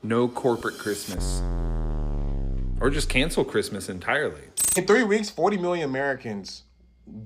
No corporate Christmas. Or just cancel Christmas entirely. In 3 weeks, 40 million Americans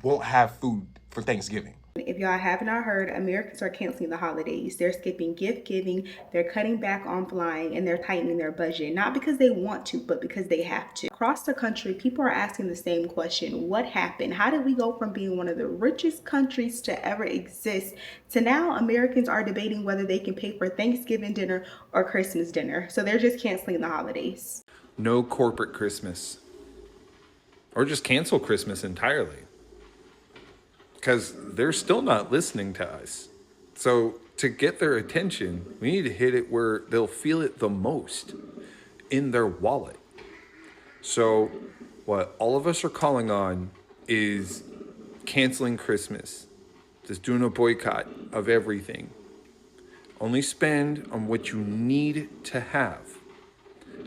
won't have food for Thanksgiving. If y'all have not heard, Americans are canceling the holidays. They're skipping gift giving, they're cutting back on flying, and they're tightening their budget. Not because they want to, but because they have to. Across the country, people are asking the same question. What happened? How did we go from being one of the richest countries to ever exist to now Americans are debating whether they can pay for Thanksgiving dinner or Christmas dinner? So they're just canceling the holidays. No corporate Christmas. Or just cancel Christmas entirely. Because they're still not listening to us. So to get their attention, we need to hit it where they'll feel it the most, in their wallet. So what all of us are calling on is canceling Christmas. Just doing a boycott of everything. Only spend on what you need to have.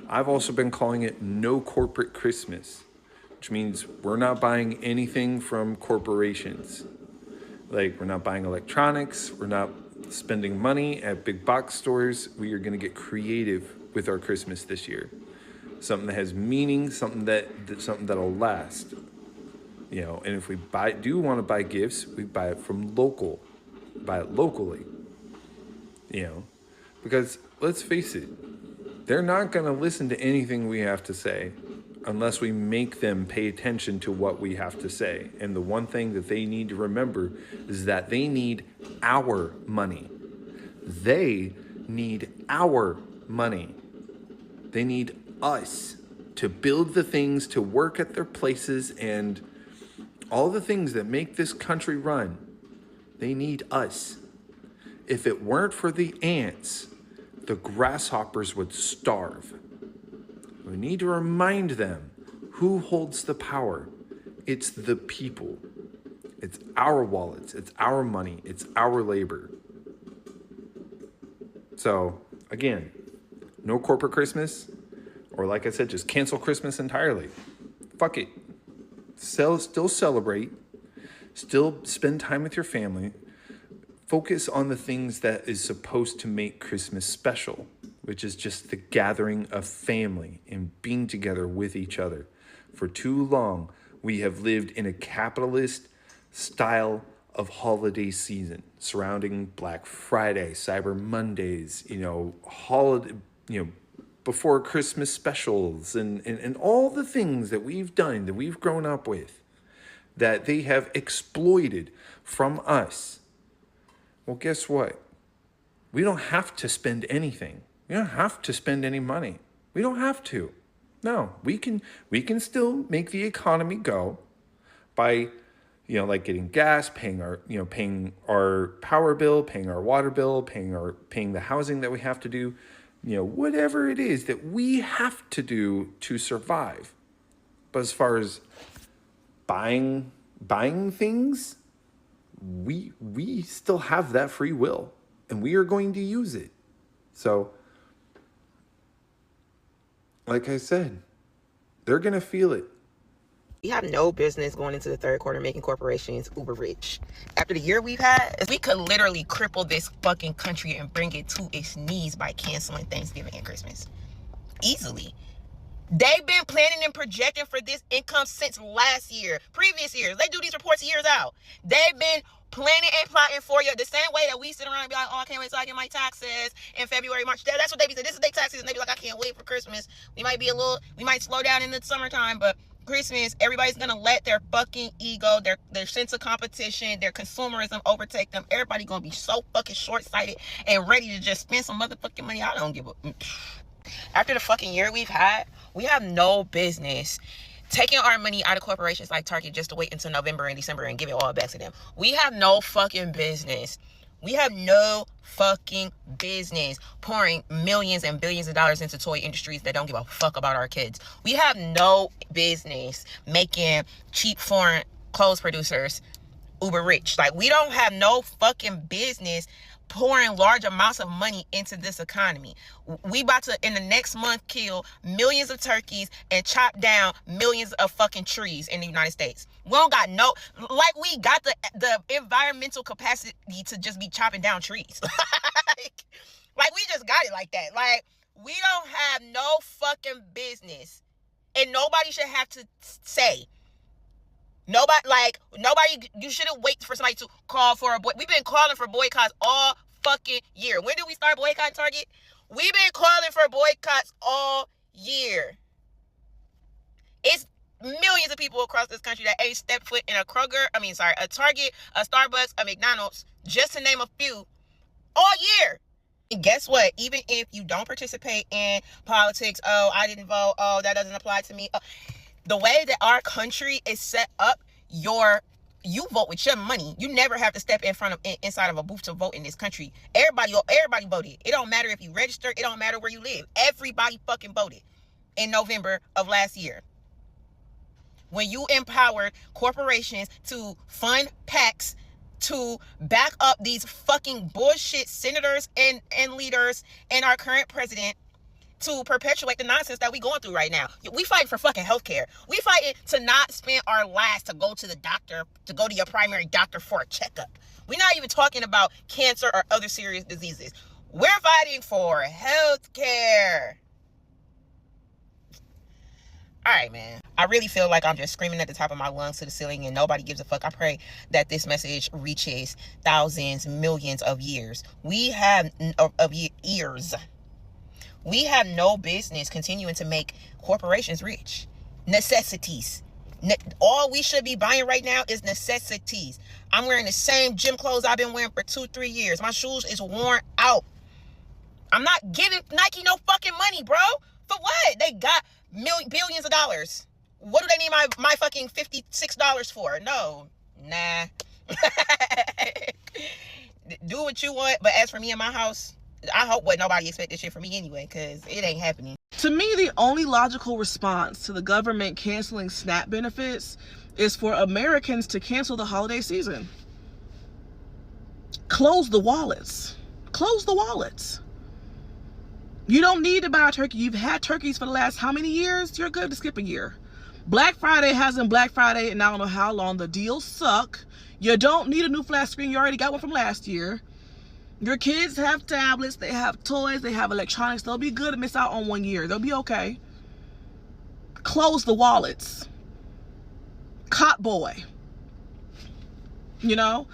I've also been calling it no corporate Christmas, which means we're not buying anything from corporations. Like, we're not buying electronics, we're not spending money at big box stores. We are going to get creative with our Christmas this year. Something that has meaning, something that'll last. You know, and if we do want to buy gifts, we buy it buy it locally. You know, because let's face it, they're not going to listen to anything we have to say unless we make them pay attention to what we have to say. And the one thing that they need to remember is that they need our money. They need our money. They need us to build the things, to work at their places, and all the things that make this country run. They need us. If it weren't for the ants, the grasshoppers would starve. We need to remind them who holds the power. It's the people. It's our wallets. It's our money. It's our labor. So, again, no corporate Christmas, or like I said, just cancel Christmas entirely. Fuck it. Still celebrate. Still spend time with your family. Focus on the things that is supposed to make Christmas special, which is just the gathering of family and being together with each other. For too long, we have lived in a capitalist style of holiday season surrounding Black Friday, Cyber Mondays, before Christmas specials and all the things that we've done, that we've grown up with, that they have exploited from us. Well, guess what? We don't have to spend anything. We don't have to spend any money. We don't have to. No, we can still make the economy go by, like getting gas, paying our power bill, paying our water bill, paying the housing that we have to do, whatever it is that we have to do to survive. But as far as buying things, we still have that free will, and we are going to use it. So, like I said, they're going to feel it. We have no business going into the third quarter making corporations uber rich. After the year we've had, we could literally cripple this fucking country and bring it to its knees by canceling Thanksgiving and Christmas. Easily. They've been planning and projecting for this income since last year, previous years. They do these reports years out. They've been planning and plotting for you the same way that we sit around and be like, oh, I can't wait till I get my taxes in February, March. That's what they be saying. This is their taxes. And they be like, I can't wait for Christmas. We might slow down in the summertime, but Christmas, everybody's gonna let their fucking ego, their sense of competition, their consumerism overtake them. Everybody gonna be so fucking short-sighted and ready to just spend some motherfucking money. I don't give a... After the fucking year we've had, we have no business taking our money out of corporations like Target just to wait until November and December and give it all back to them. We have no fucking business. We have no fucking business pouring millions and billions of dollars into toy industries that don't give a fuck about our kids. We have no business making cheap foreign clothes producers uber rich. Like, we don't have no fucking business pouring large amounts of money into this economy. We about to, in the next month, kill millions of turkeys and chop down millions of fucking trees in the United States. We don't got we got the environmental capacity to just be chopping down trees. like we just got it like that. Like, We don't have no fucking business. And nobody should have to say. Nobody, you shouldn't wait for somebody to call for a boycott. We've been calling for boycotts all fucking year. When did we start boycotting Target? We've been calling for boycotts all year. It's millions of people across this country that ain't stepped foot in a Target, a Starbucks, a McDonald's, just to name a few, all year. And guess what? Even if you don't participate in politics, oh, I didn't vote, oh, that doesn't apply to me. The way that our country is set up, you vote with your money. You never have to step inside of a booth to vote in this country. Everybody voted. It don't matter if you register. It don't matter where you live. Everybody fucking voted in November of last year. When you empowered corporations to fund PACs to back up these fucking bullshit senators and leaders and our current president to perpetuate the nonsense that we going through right now. We fighting for fucking healthcare. We fighting to not spend our last to go to the doctor, to go to your primary doctor for a checkup. We're not even talking about cancer or other serious diseases. We're fighting for healthcare. All right, man. I really feel like I'm just screaming at the top of my lungs to the ceiling and nobody gives a fuck. I pray that this message reaches thousands, millions of years. We have no business continuing to make corporations rich. Necessities. All we should be buying right now is necessities. I'm wearing the same gym clothes I've been wearing for 2-3 years. My shoes is worn out. I'm not giving Nike no fucking money, bro. For what? They got billions of dollars. What do they need my fucking $56 for? No. Nah. Do what you want, but as for me and my house, I hope nobody expect this shit from me anyway, because it ain't happening. To me, the only logical response to the government canceling SNAP benefits is for Americans to cancel the holiday season. Close the wallets. Close the wallets. You don't need to buy a turkey. You've had turkeys for the last how many years? You're good to skip a year. Black Friday hasn't Black Friday and I don't know how long. The deals suck. You don't need a new flat screen. You already got one from last year. Your kids have tablets. They have toys. They have electronics. They'll be good to miss out on 1 year. They'll be okay. Close the wallets. Cot boy. You know?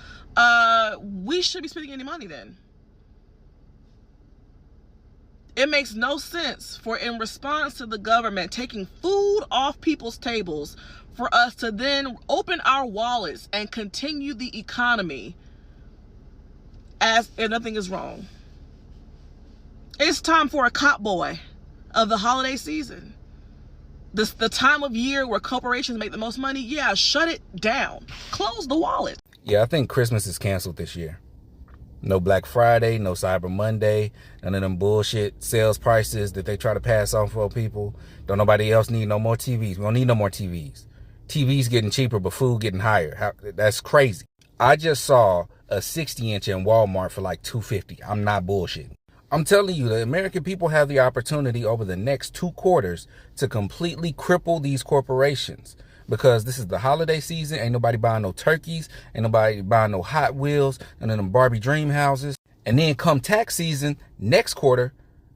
We should be spending any money then. It makes no sense for, in response to the government taking food off people's tables, for us to then open our wallets and continue the economy as if nothing is wrong. It's time for a cop boy of the holiday season. The time of year where corporations make the most money. Yeah, shut it down. Close the wallet. Yeah, I think Christmas is canceled this year. No Black Friday, no Cyber Monday, none of them bullshit sales prices that they try to pass on for people. Don't nobody else need no more TVs. We don't need no more TVs. TVs getting cheaper, but food getting higher. That's crazy. I just saw a 60-inch in Walmart for like $250. I'm not bullshitting. I'm telling you, the American people have the opportunity over the next 2 quarters to completely cripple these corporations. Because this is the holiday season. Ain't nobody buying no turkeys. Ain't nobody buying no Hot Wheels. None of them Barbie dream houses. And then come tax season, next quarter,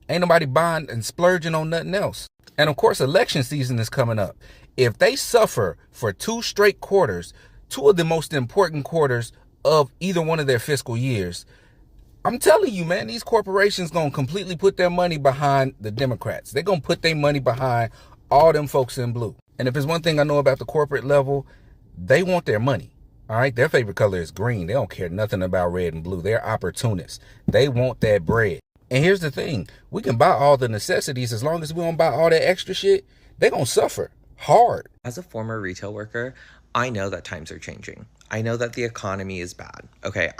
ain't nobody buying and splurging on nothing else. And of course, election season is coming up. If they suffer for 2 straight quarters, 2 of the most important quarters of either one of their fiscal years, I'm telling you, man, these corporations going to completely put their money behind the Democrats. They're going to put their money behind all them folks in blue. And if there's one thing I know about the corporate level, they want their money. All right. Their favorite color is green. They don't care nothing about red and blue. They're opportunists. They want that bread. And here's the thing. We can buy all the necessities. As long as we don't buy all that extra shit, they're going to suffer hard. As a former retail worker, I know that times are changing. I know that the economy is bad. Okay.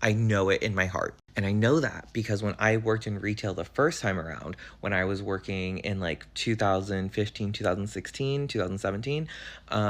I know it in my heart. And I know that because when I worked in retail the first time around, when I was working in like 2015, 2016, 2017,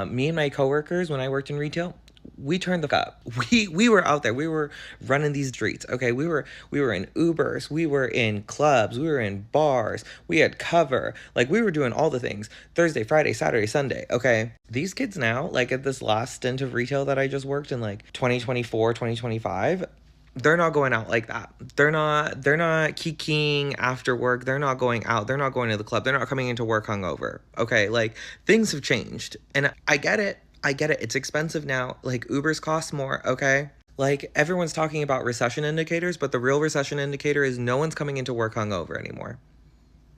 me and my coworkers, when I worked in retail, we turned the fuck up. We were out there. We were running these streets. Okay. We were in Ubers. We were in clubs. We were in bars. We had cover. Like we were doing all the things Thursday, Friday, Saturday, Sunday. Okay. These kids now, like at this last stint of retail that I just worked in like 2024, 2025, They're not going out like that. They're not kikiing after work. They're not going out. They're not going to the club. They're not coming into work hungover. Okay, like things have changed. And I get it. I get it. It's expensive now. Like Ubers cost more, okay? Like everyone's talking about recession indicators, but the real recession indicator is no one's coming into work hungover anymore.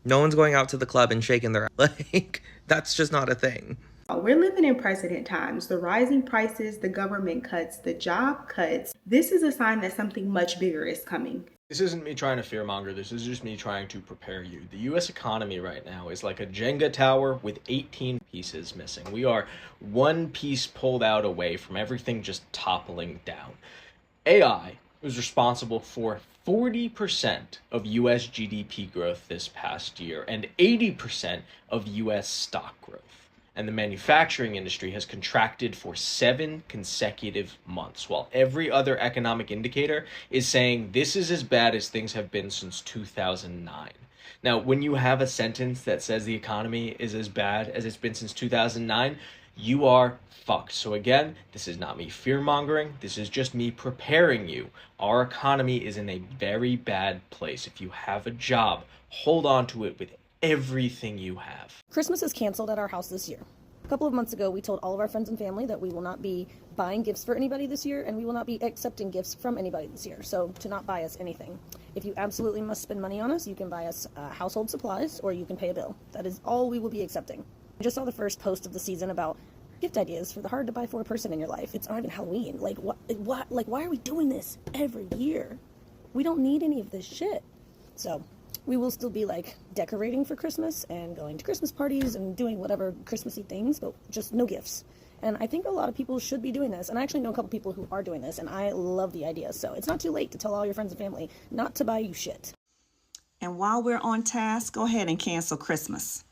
No one's going out to the club and shaking their like that's just not a thing. We're living in president times. The rising prices, the government cuts, the job cuts. This is a sign that something much bigger is coming. This isn't me trying to fearmonger. This is just me trying to prepare you. The U.S. economy right now is like a Jenga tower with 18 pieces missing. We are one piece pulled out away from everything just toppling down. AI was responsible for 40% of U.S. GDP growth this past year and 80% of U.S. stock growth. And the manufacturing industry has contracted for 7 consecutive months, while every other economic indicator is saying this is as bad as things have been since 2009. Now, when you have a sentence that says the economy is as bad as it's been since 2009, you are fucked. So again, this is not me fear-mongering. This is just me preparing you. Our economy is in a very bad place. If you have a job, hold on to it with everything you have. Christmas is canceled at our house this year. A couple of months ago, we told all of our friends and family that we will not be buying gifts for anybody this year, and we will not be accepting gifts from anybody this year, so to not buy us anything. If you absolutely must spend money on us, you can buy us household supplies, or you can pay a bill. That is all we will be accepting. I just saw the first post of the season about gift ideas for the hard-to-buy-for person in your life. It's not even Halloween. Like, what? Like, why are we doing this every year? We don't need any of this shit. So we will still be like decorating for Christmas and going to Christmas parties and doing whatever Christmassy things, but just no gifts. And I think a lot of people should be doing this. And I actually know a couple people who are doing this, and I love the idea. So it's not too late to tell all your friends and family not to buy you shit. And while we're on task, go ahead and cancel Christmas.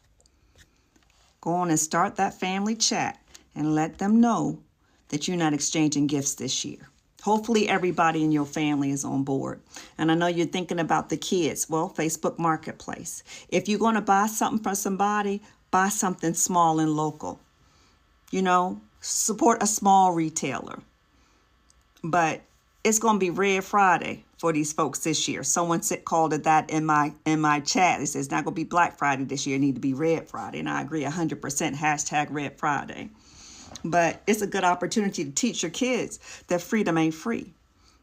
Go on and start that family chat and let them know that you're not exchanging gifts this year. Hopefully everybody in your family is on board. And I know you're thinking about the kids. Well, Facebook Marketplace. If you're going to buy something for somebody, buy something small and local. You know, support a small retailer. But it's going to be Red Friday for these folks this year. Someone called it that in my chat. It says it's not going to be Black Friday this year. It need to be Red Friday. And I agree 100%. Hashtag Red Friday. But it's a good opportunity to teach your kids that freedom ain't free.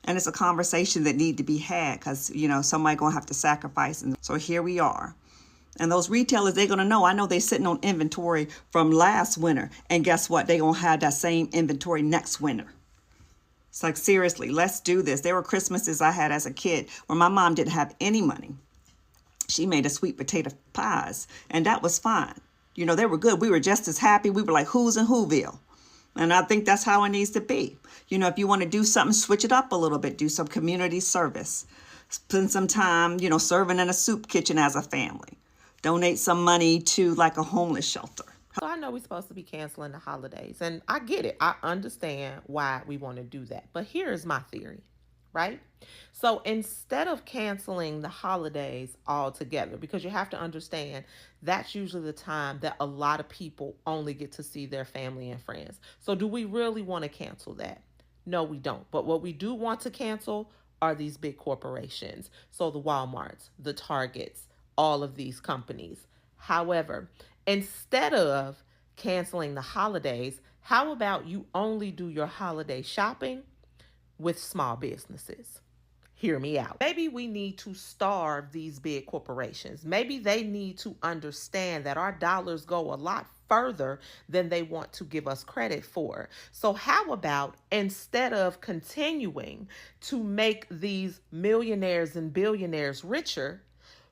And it's a conversation that need to be had because, you know, somebody going to have to sacrifice. And so here we are. And those retailers, they're going to know. I know they're sitting on inventory from last winter. And guess what? They're going to have that same inventory next winter. It's like, seriously, let's do this. There were Christmases I had as a kid where my mom didn't have any money. She made us sweet potato pies, and that was fine. You know, they were good. We were just as happy. We were like who's in Whoville. And I think that's how it needs to be. You know, if you want to do something, switch it up a little bit. Do some community service. Spend some time, you know, serving in a soup kitchen as a family. Donate some money to like a homeless shelter. So I know we're supposed to be canceling the holidays, and I get it. I understand why we want to do that. But here's my theory, right? So instead of canceling the holidays altogether, because you have to understand that's usually the time that a lot of people only get to see their family and friends. So do we really want to cancel that? No, we don't. But what we do want to cancel are these big corporations. So the Walmarts, the Targets, all of these companies. However, instead of canceling the holidays, how about you only do your holiday shopping with small businesses? Hear me out. Maybe we need to starve these big corporations. Maybe they need to understand that our dollars go a lot further than they want to give us credit for. So how about instead of continuing to make these millionaires and billionaires richer,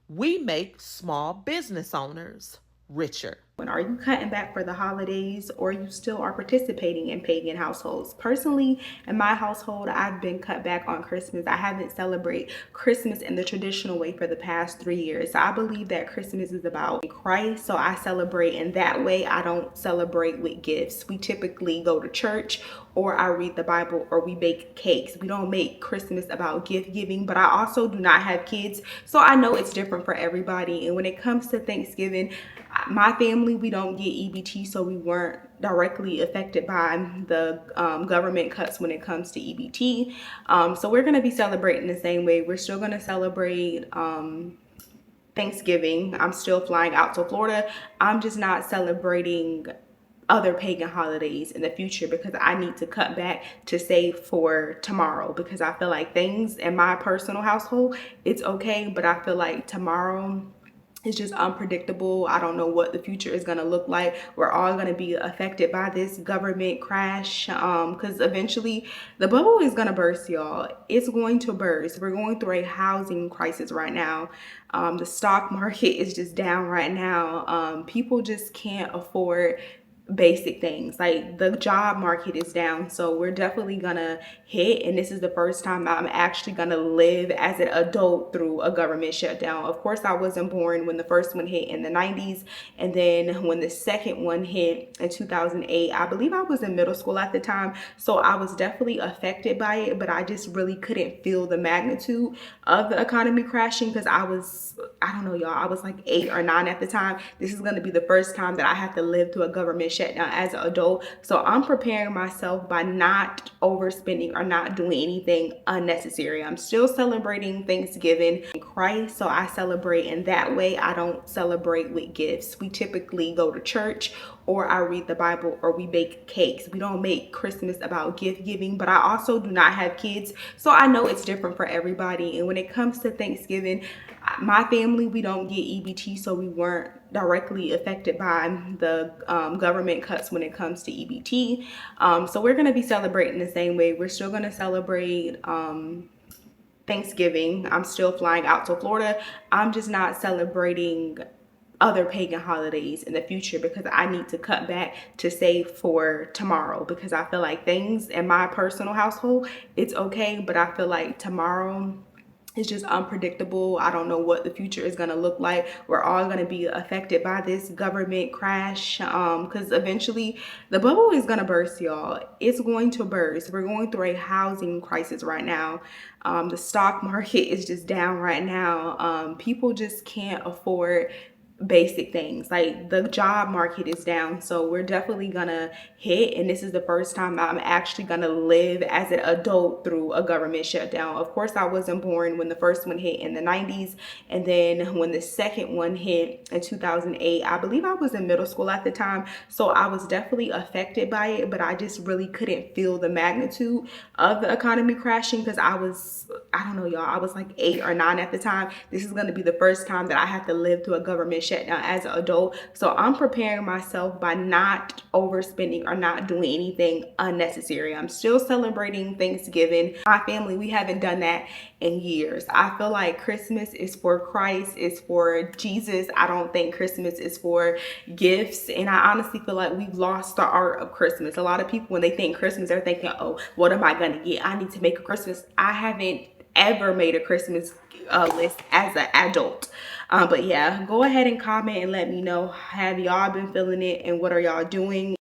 we make small business owners richer? When are you cutting back for the holidays, or you still are participating in pagan households? Personally, in my household, I've been cut back on Christmas. I haven't celebrated Christmas in the traditional way for the past 3 years. So I believe that Christmas is about Christ, so I celebrate in that way. I don't celebrate with gifts. We typically go to church, or I read the Bible, or we bake cakes. We don't make Christmas about gift giving, but I also do not have kids, so I know it's different for everybody. And when it comes to Thanksgiving, my family family, we don't get EBT, so we weren't directly affected by the government cuts when it comes to EBT. So we're going to be celebrating the same way. We're still going to celebrate Thanksgiving. I'm still flying out to Florida. I'm just not celebrating other pagan holidays in the future because I need to cut back to save for tomorrow, because I feel like things in my personal household, it's okay, but I feel like tomorrow, it's just unpredictable. I don't know what the future is going to look like. We're all going to be affected by this government crash, because eventually the bubble is going to burst, y'all. It's going to burst. We're going through a housing crisis right now. The stock market is just down right now. People just can't afford basic things. Like, the job market is down, so we're definitely gonna hit, and this is the first time I'm actually gonna live as an adult through a government shutdown. Of course, I wasn't born when the first one hit in the 90s, and then when the second one hit in 2008, I believe I was in middle school at the time, so I was definitely affected by it, but I just really couldn't feel the magnitude of the economy crashing because I don't know, y'all, I was like 8 or 9 at the time. This is gonna be the first time that I have to live through a government shutdown as an adult. So I'm preparing myself by not overspending or not doing anything unnecessary. I'm still celebrating Thanksgiving in Christ, so I celebrate in that way. I don't celebrate with gifts. We typically go to church, or I read the Bible, or we bake cakes. We don't make Christmas about gift giving, but I also do not have kids, so I know it's different for everybody. And when it comes to Thanksgiving, my family, we don't get EBT, so we weren't directly affected by the government cuts when it comes to EBT. So we're going to be celebrating the same way. We're still going to celebrate Thanksgiving. I'm still flying out to Florida. I'm just not celebrating other pagan holidays in the future because I need to cut back to save for tomorrow, because I feel like things in my personal household, it's okay, but I feel like tomorrow, it's just unpredictable. I don't know what the future is going to look like. We're all going to be affected by this government crash, because eventually the bubble is going to burst, y'all. It's going to burst. We're going through a housing crisis right now. The stock market is just down right now. People just can't afford basic things. Like, the job market is down, so we're definitely gonna hit, and this is the first time I'm actually gonna live as an adult through a government shutdown. Of course, I wasn't born when the first one hit in the 90s, and then when the second one hit in 2008, I believe I was in middle school at the time, so I was definitely affected by it, but I just really couldn't feel the magnitude of the economy crashing because I don't know, y'all, I was like 8 or 9 at the time. This is going to be the first time that I have to live through a government shutdown as an adult. So I'm preparing myself by not overspending or not doing anything unnecessary. I'm still celebrating Thanksgiving. My family, we haven't done that in years. I feel like Christmas is for Christ, it's for Jesus. I don't think Christmas is for gifts. And I honestly feel like we've lost the art of Christmas. A lot of people, when they think Christmas, they're thinking, oh, what am I going to get? I need to make a Christmas. I haven't ever made a Christmas list as an adult. But yeah, go ahead and comment and let me know, have y'all been feeling it and what are y'all doing?